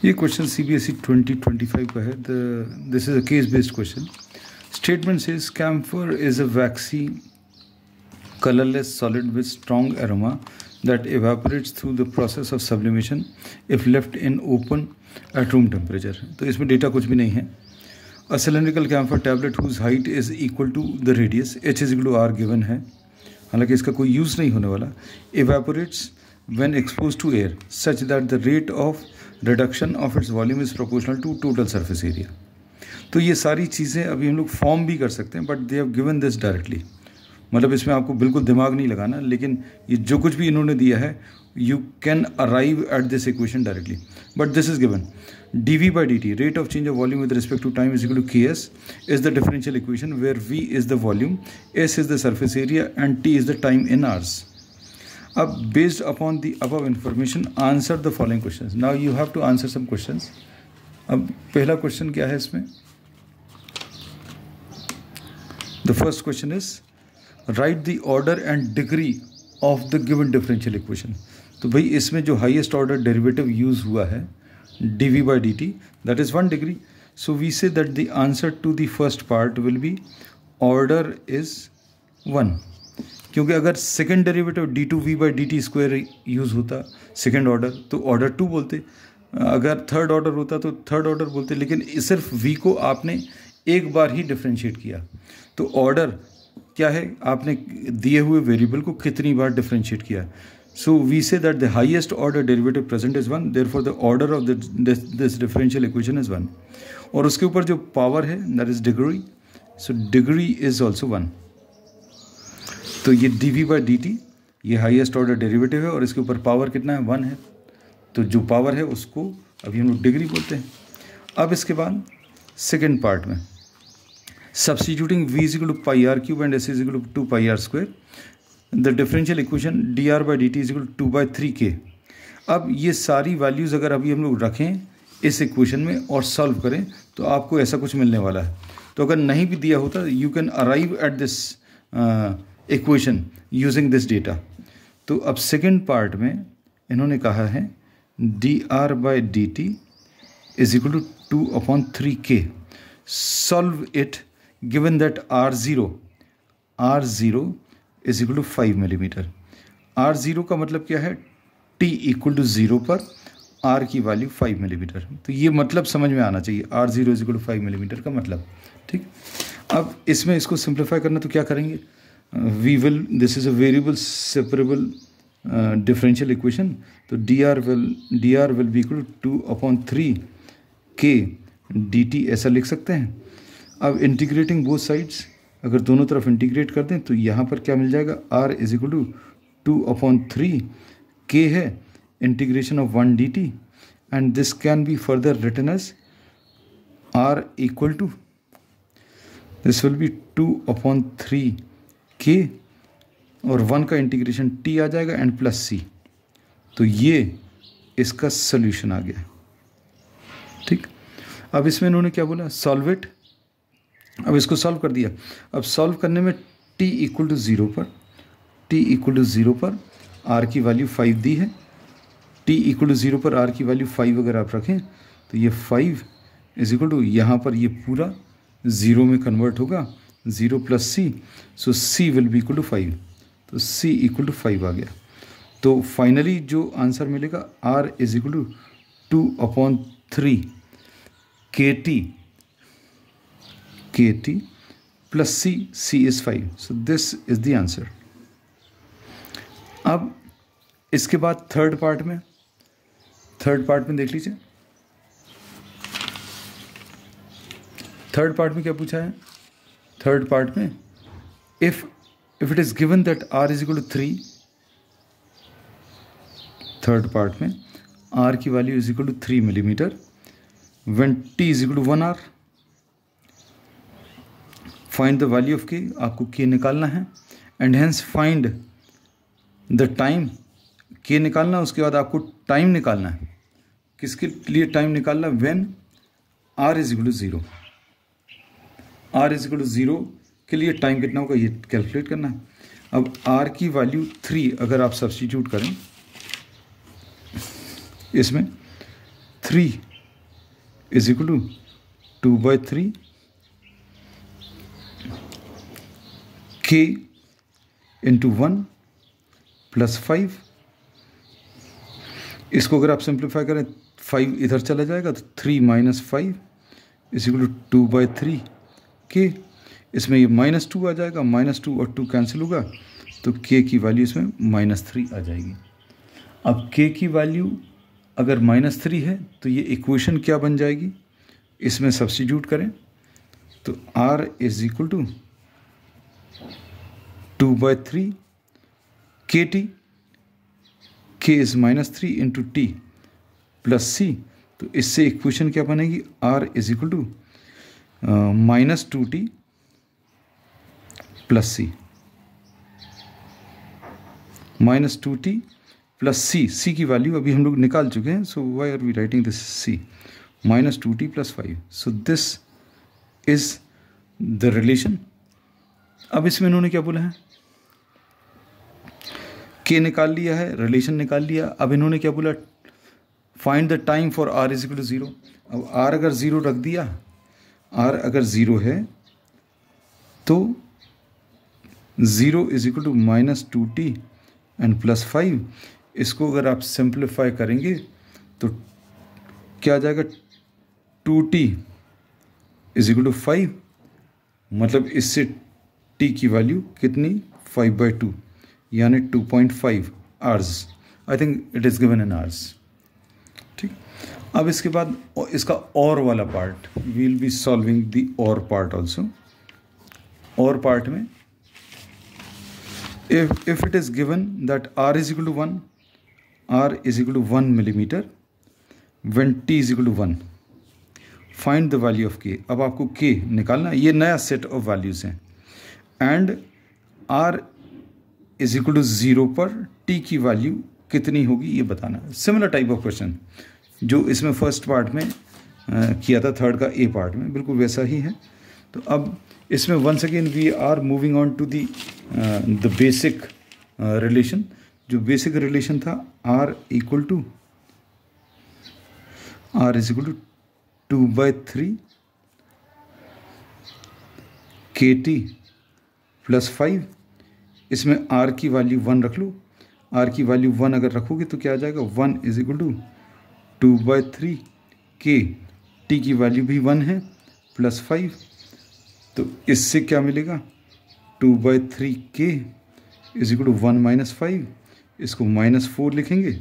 ये question CBSE 2025 का है. This is a case based question. Statement says camphor is a waxy colorless solid with strong aroma that evaporates through the process of sublimation if left in open at room temperature. तो इसमें data कुछ भी नहीं है. A cylindrical camphor tablet whose height is equal to the radius h is equal to r given है, हालांकि इसका कोई यूज़ नहीं होने वाला. Evaporates when exposed to air such that the rate of reduction of its volume is proportional to total surface area. तो ये सारी चीज़ें अभी हम लोग फॉर्म भी कर सकते हैं, but they have given this directly. मतलब इसमें आपको बिल्कुल दिमाग नहीं लगाना, लेकिन ये जो कुछ भी इन्होंने दिया है you can arrive at this equation directly. But this is given dv by dt, rate of change of volume with respect to time is equal to ks, is the differential equation where v is the volume, s is the surface area and t is the time in hours. अब based upon the above information answer the following questions. Now you have to answer some questions. अब पहला question क्या है इसमें? The first question is write the order and degree of the given differential equation. तो भाई इसमें जो highest order derivative use हुआ है dv by dt, that is 1 degree. So we say that the answer to the first part will be order is 1. क्योंकि अगर second derivative d2v by dt square use होता second order तो order 2 बोलते, अगर third order होता तो third order बोलते, लेकिन सिर्फ v को आपने एक बार ही डिफ्रेंशिएट किया. तो ऑर्डर क्या है, आपने दिए हुए वेरिएबल को कितनी बार डिफ्रेंशिएट किया. So we say that the highest order derivative present is 1, therefore the order of this differential equation is 1. और उसके ऊपर जो पावर है that is degree, so degree is also 1. तो ये dv by dt ये हाईएस्ट ऑर्डर डेरिवेटिव है और इसके ऊपर पावर कितना है, 1 है. तो जो पावर है उसको अभी हम लोग डिग्री बोलते हैं. अब इसके बाद सेकेंड पार्ट में substituting v is equal to pi r cube and s is equal to 2 pi r square, the differential equation dr by dt is equal to 2 by 3k. अब ये सारी वैल्यूज़ अगर अभी हम लोग रखें इस इक्वेशन में और सॉल्व करें तो आपको ऐसा कुछ मिलने वाला है. तो अगर नहीं भी दिया होता you can arrive at this equation using this data. तो अब सेकेंड पार्ट में इन्होंने कहा है dr by dt is equal to 2 upon 3k. Solve it given that r0 is equal to 5 millimetre. r0 का मतलब क्या है, t इक्वल टू 0 पर r की वैल्यू 5 मिलीमीटर. तो ये मतलब समझ में आना चाहिए, r0 is equal to 5 millimetre का मतलब. ठीक, अब इसमें इसको सिंप्लीफाई करना तो क्या करेंगे, this is a variable separable differential equation. तो dr will be equal to 2 upon 3k dt ऐसा लिख सकते हैं. अब इंटीग्रेटिंग बोथ साइड्स, अगर दोनों तरफ इंटीग्रेट कर दें तो यहाँ पर क्या मिल जाएगा, r is equal to 2 upon 3k है integration of 1 dt and this can be further written as r equal to, this will be 2 upon 3k और 1 का इंटीग्रेशन t आ जाएगा एंड प्लस c. तो ये इसका सोल्यूशन आ गया. ठीक, अब इसमें इन्होंने क्या बोला, सॉल्व इट. अब इसको सॉल्व कर दिया. अब सॉल्व करने में t इक्वल टू 0 पर r की वैल्यू 5 दी है. t इक्वल टू 0 पर r की वैल्यू 5 अगर आप रखें तो ये 5 इज इक्वल टू, यहाँ पर ये पूरा 0 में कन्वर्ट होगा, 0 plus c, so c will be equal to 5. तो c इक्वल टू 5 आ गया. तो फाइनली जो आंसर मिलेगा r is equal to 2 upon 3 kt plus c is 5. So this is the answer. अब इसके बाद थर्ड पार्ट में देख लीजिए. थर्ड पार्ट में क्या पूछा है, थर्ड पार्ट में if it is given that r is equal to 3, third part में r की value is equal to 3 millimetre when t is equal to 1 r, find the value of k, आपको k निकालना है and hence find the time. k निकालना, उसके बाद आपको time निकालना है. किसके लिए टाइम निकालना, when r is equal to 0. r is equal to 0 के लिए टाइम कितना होगा ये कैलकुलेट करना है. अब r की वैल्यू 3 अगर आप सब्स्टिट्यूट करें इसमें, 3 is equal to 2/3 k into 1 plus 5। इसको अगर आप सिंप्लीफाई करें 5 इधर चला जाएगा तो 3 minus 5 is equal to 2/3 k। इसमें ये -2 आ जाएगा, -2 और 2 कैंसिल होगा तो k की वैल्यू इसमें -3 आ जाएगी। अब k की वैल्यू अगर -3 है तो ये इक्वेशन क्या बन जाएगी, इसमें सब्स्टिट्यूट करें तो r is equal to 2/3 kt, k is -3 into t plus c। तो इससे इक्वेशन क्या बनेगी, r is equal to -2t plus c, -2t plus c की वैल्यू अभी हम लोग निकाल चुके हैं, so why are we writing this c, -2t plus 5। So this is the relation. अब इसमें इन्होंने क्या बोला है, k निकाल लिया है, रिलेशन निकाल लिया। अब इन्होंने क्या बोला, find the time for r is equal to 0। अब r अगर 0 रख दिया, r अगर 0 है तो 0 is equal to -2t and plus 5। इसको अगर आप सिंप्लीफाई करेंगे तो क्या आ जाएगा, 2t इज इक्वल टू 5, मतलब इससे t की वैल्यू कितनी, 5/2 यानी 2.5 hours. I think it is given in hours. ठीक, अब इसके बाद इसका और वाला part, we will be solving the और पार्ट ऑल्सो। और पार्ट में if it is given that r is equal to 1, r is equal to 1 millimeter when t is equal to 1, find the value of k। अब आपको k निकालना, ये नया set of values हैं, and r is equal to 0 पर t की value कितनी होगी ये बताना। सिमिलर टाइप ऑफ क्वेश्चन जो इसमें फर्स्ट पार्ट में किया था, थर्ड का ए पार्ट में, बिल्कुल वैसा ही है। तो अब इसमें once again we are moving on to the basic relation. जो बेसिक रिलेशन था, r equal to is equal to 2/3 kt plus 5। इसमें r की वैल्यू 1 रख लो, r की वैल्यू 1 अगर रखोगे तो क्या आ जाएगा, 1 is equal to 2/3 k, t की वैल्यू भी 1 है, प्लस 5। तो इससे क्या मिलेगा, 2/3 k is equal to 1 minus 5। इसको -4 लिखेंगे,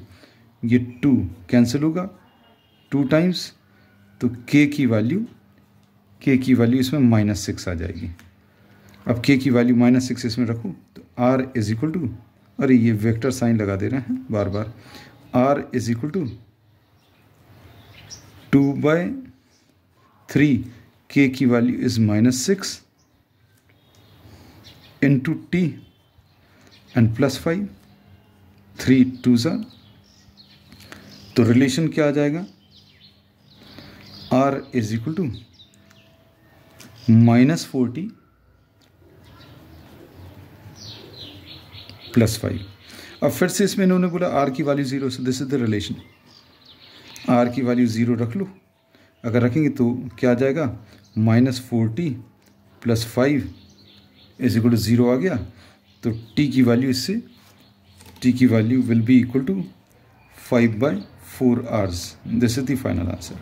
ये 2 कैंसिल होगा 2 टाइम्स, तो k की वैल्यू इसमें -6 आ जाएगी। अब k की वैल्यू -6 इसमें रखो तो r इज इक्वल टू, अरे ये वेक्टर साइन लगा दे रहे हैं बार बार, r is equal to 2/3 k की value is -6 into t and plus 5, 3 2s। तो रिलेशन क्या आ जाएगा, r is equal to -4t plus 5। अब फिर से इसमें इन्होंने बोला r की value 0, so this is the relation. r की वैल्यू 0 रख लो, अगर रखेंगे तो क्या आ जाएगा, -4t plus 5 is equal to 0 आ गया। तो t की वैल्यू इससे, t की value will be equal to 5/4 hours. This is the final answer.